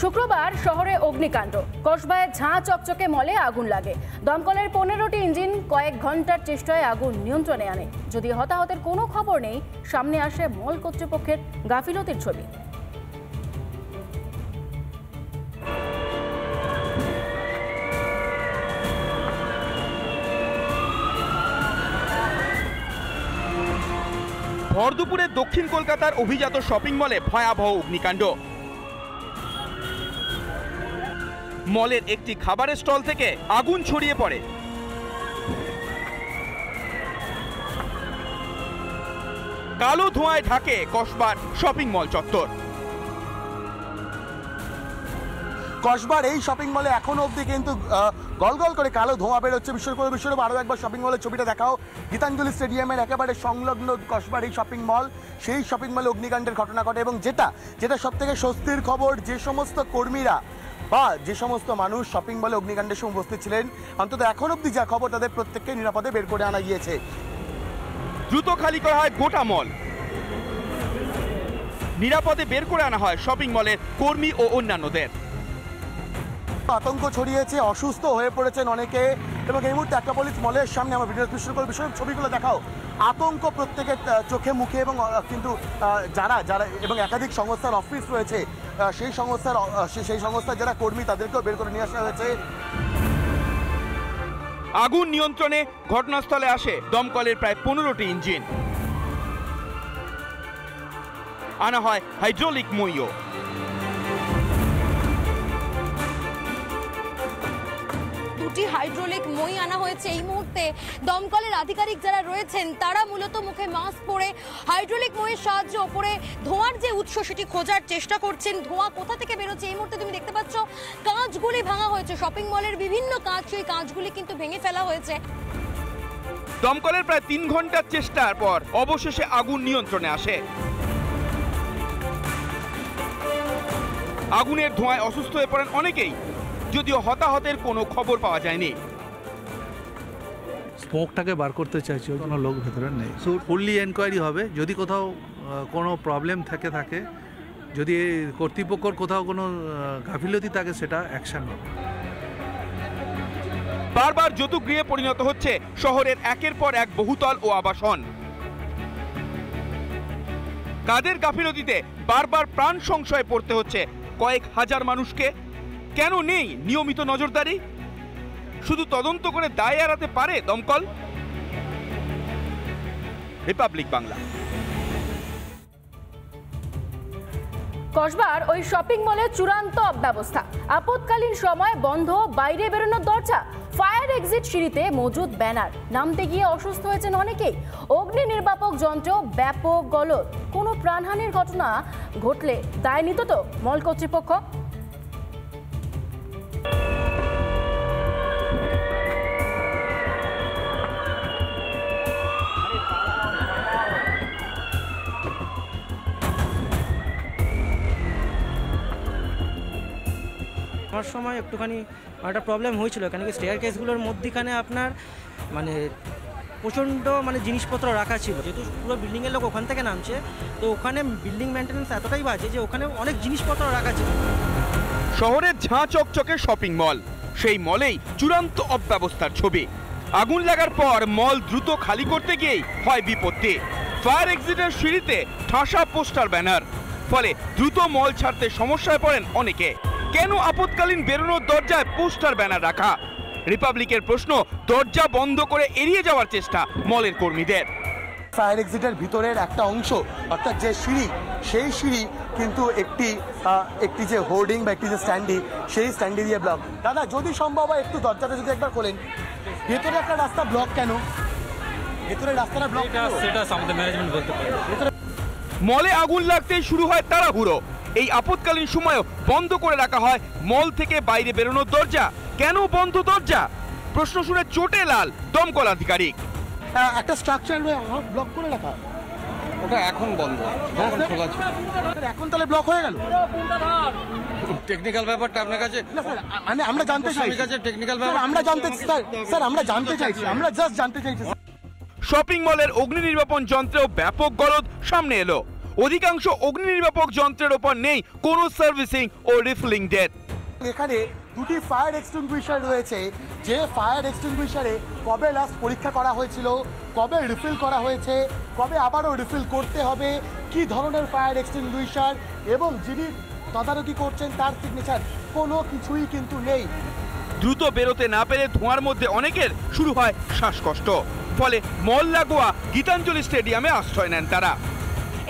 শুক্রবার শহরে অগ্নিকাণ্ড, কসবায় ঝাঁ চকচকে মলে আগুন লাগে। দমকলের 15টি ইঞ্জিন কয়েক ঘন্টার চেষ্টায় আগুন নিয়ন্ত্রণে আনে। যদি হতাহতের কোনো খবর নেই, সামনে আসে মল কর্তৃপক্ষের গাফিলতির ছবি। ভর দুপুরে দক্ষিণ কলকাতার অভিজাত শপিং মলে ভয়াবহ অগ্নিকাণ্ড। মলের একটি খাবারের স্টল থেকে আগুন ছড়িয়ে পড়ে। কালো ধোঁয়ায় ঢাকে কসবার শপিং মল চত্বর। কসবার এই শপিং মলে এখনো অবধি কিন্তু গলগল করে কালো ধোঁয়া বেরোচ্ছে। বিশ্বরূপ আরও একবার শপিং মলের ছবিটা দেখাও। গীতাঞ্জলি স্টেডিয়ামের একেবারে সংলগ্ন কসবার এই শপিং মল, সেই শপিং মলে অগ্নিকাণ্ডের ঘটনা ঘটে। এবং যেটা সব থেকে স্বস্তির খবর, যে সমস্ত কর্মীরা বা যে সমস্ত মানুষ শপিং মলে অগ্নিকাণ্ডের সময় উপস্থিত ছিলেন, অন্তত এখন অবধি যা খবর, তাদের প্রত্যেককে নিরাপদে বের করে আনা গিয়েছে। দ্রুত খালি করা হয় গোটা মল, নিরাপদে বের করে আনা হয় শপিং মলের কর্মী ও অন্যান্যদের। আতঙ্ক ছড়িয়েছে, অসুস্থ হয়ে পড়েছেন অনেকে। এবং এই মুহূর্তে অ্যাক্রোপলিস মলের সামনে আমার ভিডিও বিষয় ছবিগুলো দেখাও। আতঙ্ক প্রত্যেকের চোখে মুখে। এবং কিন্তু যারা এবং একাধিক সংস্থার অফিস রয়েছে, সেই সংস্থার যারা কর্মী, তাদেরকেও বের করে নিয়ে আসা হয়েছে। আগুন নিয়ন্ত্রণে ঘটনাস্থলে আসে দমকলের প্রায় 15টি ইঞ্জিন। আনা হয় হাইড্রোলিক মইও। হাইড্রোলিক মই আনা হয়েছে। এই মুহূর্তে দমকলের আধিকারিক যারা রয়েছেন, তারা মূলত মুখে মাস্ক পরে হাইড্রোলিক মইয়ের সাহায্যে ওপরে ধোঁয়ার যে উৎস সেটি খোঁজার চেষ্টা করছেন। ধোঁয়া কোথা থেকে বেরোচ্ছে এই মুহূর্তে তুমি দেখতে পাচ্ছ। কাঁচগুলি ভাঙা হয়েছে, শপিং মলের বিভিন্ন কাঁচ, সেই কাঁচগুলি কিন্তু ভেঙে ফেলা হয়েছে। দমকলের প্রায় 3 ঘন্টার চেষ্টার পর অবশেষে আগুন নিয়ন্ত্রণে আসে। আগুনের ধোঁয়ায় অসুস্থ হয়ে পড়েন অনেকেই, যদিও হতাহতের কোনো খবর পাওয়া যায়নি। স্মোকটাকে বার করতে চাইছি, ওই কোনো লোক ভেতরে নেই। ফুললি এনকোয়ারি হবে। যদি কোথাও কোনো প্রবলেম থাকে, যদি কর্তৃপক্ষর কোথাও কোনো গাফিলতি থাকে, সেটা অ্যাকশন হবে। বারবার যৌতুকগৃহে পরিণত হচ্ছে শহরের একের পর এক বহুতল ও আবাসন। কাদের গাফিলতিতে বারবার প্রাণ সংশয়ে পড়তে হচ্ছে কয়েক হাজার মানুষকে? কেন নেই নিয়মিত নজরদারি? শুধু তদন্ত করে দায় এড়াতে পারে দমকল? রিপাবলিক বাংলা। কসবার ওই শপিং মলে চূড়ান্ত অব্যবস্থা। আপৎকালীন সময় বন্ধ বাইরে বেরোনোর দরজা, ফায়ার এক্সিট সিঁড়িতে মজুদ ব্যানার। নামতে গিয়ে অসুস্থ হয়েছেন অনেকেই। অগ্নি নির্বাপক যন্ত্র ব্যাপক গলদ। কোনো প্রাণহানির ঘটনা ঘটলে দায় নিত তো মল কর্তৃপক্ষ? আমার সময় একটুখানি একটা প্রবলেম হয়েছিল, কেন কি স্টেয়ার কেসগুলোর মধ্যখানে আপনার প্রচণ্ড জিনিসপত্র রাখা ছিল। যেহেতু পুরো বিল্ডিংয়ের লোক ওখান থেকে নামছে, তো ওখানে বিল্ডিং মেনটেন্যান্স এতটাই বাজে যে ওখানে অনেক জিনিসপত্র রাখা ছিল। শহরের ঝাঁ চকচকে শপিং মল, সেই মলেই চূড়ান্ত অব্যবস্থার ছবি। আগুন লাগার পর মল দ্রুত খালি করতে গিয়েই হয় বিপত্তি। ফায়ার এক্সিটের সিঁড়িতে ঠাসা পোস্টার ব্যানার, ফলে দ্রুত মল ছাড়তে সমস্যায় পড়েন অনেকে। কেন আপৎকালীন বেরোনোর দরজায় পোস্টার ব্যানার রাখা? রিপাবলিকের প্রশ্ন, দরজা বন্ধ করে এড়িয়ে যাওয়ার চেষ্টা মলের কর্মীদের। ফায়ার এক্সিটের ভিতরের একটা অংশ, অর্থাৎ যে সিঁড়ি, সেই সিঁড়ি কিন্তু একটি যে হোর্ডিং বা একটি যে স্ট্যান্ডি, সেই স্ট্যান্ডি দিয়ে ব্লক। দাদা, যদি সম্ভব হয় একটু দরজাটা যদি একবার খোলেন। ভেতরে একটা রাস্তা ব্লক কেন? ভেতরে রাস্তাটা ব্লক, সেটা আমাদের ম্যানেজমেন্ট বলতে পারে। মলে আগুন লাগতেই শুরু হয় তাড়াহুড়ো। এই আপৎকালীন সময়ও বন্ধ করে রাখা হয় মল থেকে বাইরে বেরোনোর দরজা। কেন বন্ধ দরজা? প্রশ্ন শুনে চোটে লাল দমকল আধিকারিক। একটা স্ট্রাকচার ব্লক করে রাখা, ওটা এখন বন্ধ, যখন খোলা ছিল। এখন তাহলে ব্লক হয়ে গেল। টেকনিক্যাল ব্যাপারটা আপনার কাছে, আমরা জানতে চাই। টেকনিক্যাল ব্যাপার আমরা জানতে স্যার, আমরা জানতে চাইছি, আমরা জাস্ট জানতে চাইছি। শপিং মলের অগ্নি নির্বাপন যন্ত্রেও ব্যাপক গলদ সামনে এলো। অধিকাংশ অগ্নি নির্বাপক যন্ত্রের ওপর নেই কোনো সার্ভিসিং ও রিফিলিং ডেট। এখানে দুটি ফায়ার এক্সটিংগুইশার রয়েছে, যে ফায়ার এক্সটিংগুইশারে কবে লাস্ট পরীক্ষা করা হয়েছিল, কবে রিফিল করা হয়েছে, কবে আবারও রিফিল করতে হবে, কি ধরনের ফায়ার এক্সটিংগুইশার এবং যিনি তদারকি করছেন তার সিগনেচার, কোনো কিছুই কিন্তু নেই। দ্রুত বেরোতে না পেরে ধোঁয়ার মধ্যে অনেকের শুরু হয় শ্বাসকষ্ট, ফলে মল লাগোয়া গীতাঞ্জলি স্টেডিয়ামে আশ্রয় নেন তারা।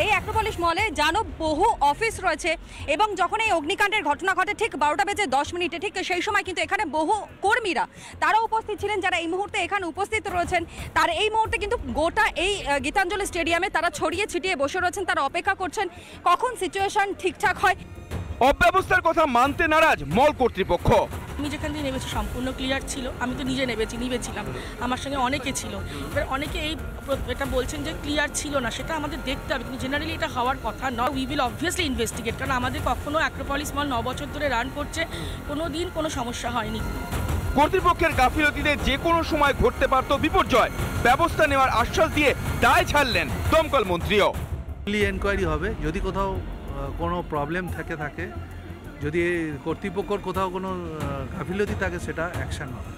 এই অ্যাক্রোপলিস মলে জানো বহু অফিস রয়েছে এবং যখন এই অগ্নিকাণ্ডের ঘটনা ঘটে ঠিক 12:10 ঠিক সেই সময় কিন্তু এখানে বহু কর্মীরা তারা উপস্থিত ছিলেন, যারা এই মুহূর্তে এখানে উপস্থিত রয়েছেন। তার এই মুহূর্তে কিন্তু গোটা এই গীতাঞ্জলি স্টেডিয়ামে তারা ছড়িয়ে ছিটিয়ে বসে রয়েছেন, তারা অপেক্ষা করছেন কখন সিচুয়েশন ঠিকঠাক হয়। অব্যবস্থার কথা মানতে নারাজ মল কর্তৃপক্ষ। আমি যেখান থেকে নেমেছি সম্পূর্ণ ক্লিয়ার ছিল, আমি তো নিজে নেমেছিলাম, আমার সঙ্গে অনেকে ছিল। এবার অনেকে এটা বলছেন যে ক্লিয়ার ছিল না, সেটা আমাদের দেখতে হবে, কিন্তু জেনারেলি এটা হওয়ার কথা নয়। উই উইল অবভিয়াসলি ইনভেস্টিগেট, কারণ আমাদের কখনো অ্যাক্রোপলিস মল 9 বছর ধরে রান করছে, কোনো দিন কোনো সমস্যা হয়নি। কর্তৃপক্ষের গাফিলতিতে যে কোনো সময় ঘটতে পারত বিপর্যয়, ব্যবস্থা নেওয়ার আশ্বাস দিয়ে দায় ছাড়লেন দমকল মন্ত্রীও। ফুললি এনকোয়ারি হবে, যদি কোথাও কোনো প্রবলেম থাকে, যদি কর্তৃপক্ষের কোথাও কোনো গাফিলতি থাকে সেটা অ্যাকশন হবে।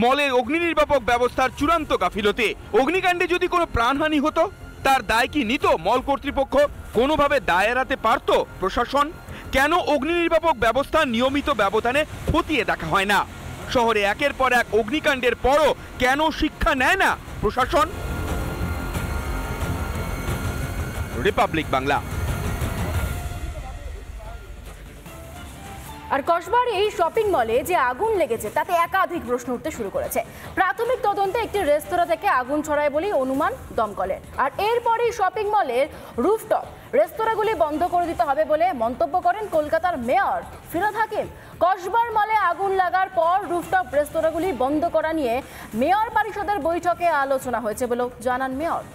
মলের অগ্নি নির্বাপক ব্যবস্থার চূড়ান্ত গাফিলতি। অগ্নিকাণ্ডে যদি কোনো প্রাণহানি হতো তার দায় কি নিত মল কর্তৃপক্ষ? কোনোভাবে দায় এড়াতে পারত প্রশাসন? কেন অগ্নি নির্বাপক ব্যবস্থা নিয়মিত ব্যবধানে খতিয়ে দেখা হয় না? শহরে একের পর এক অগ্নিকাণ্ডের পরও কেন শিক্ষা নেয় না প্রশাসন? রিপাবলিক বাংলা। আর কসবার এই শপিং মলে যে আগুন লেগেছে তাতে একাধিক প্রশ্ন উঠতে শুরু করেছে। প্রাথমিক তদন্তে একটি রেস্তোরাঁ থেকে আগুন ছড়ায় বলেই অনুমান দমকলের। আর এরপরই শপিং মলের রুফটপ রেস্তোরাঁগুলি বন্ধ করে দিতে হবে বলে মন্তব্য করেন কলকাতার মেয়র ফিরহাদ হাকিম। কসবার মলে আগুন লাগার পর রুফটপ রেস্তোরাঁগুলি বন্ধ করা নিয়ে মেয়র পরিষদের বৈঠকে আলোচনা হয়েছে বলেও জানান মেয়র।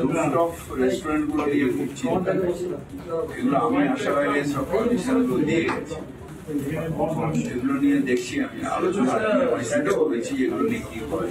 রুফটপ রেস্টুরেন্টগুলো নিয়ে খুব চিন্তা, এগুলো আমি আসার আগে সব পারমিশনগুলো দিয়ে গেছি, এগুলো নিয়ে দেখছি, আমি আলোচনা করেছি এগুলো নিয়ে কি হয়।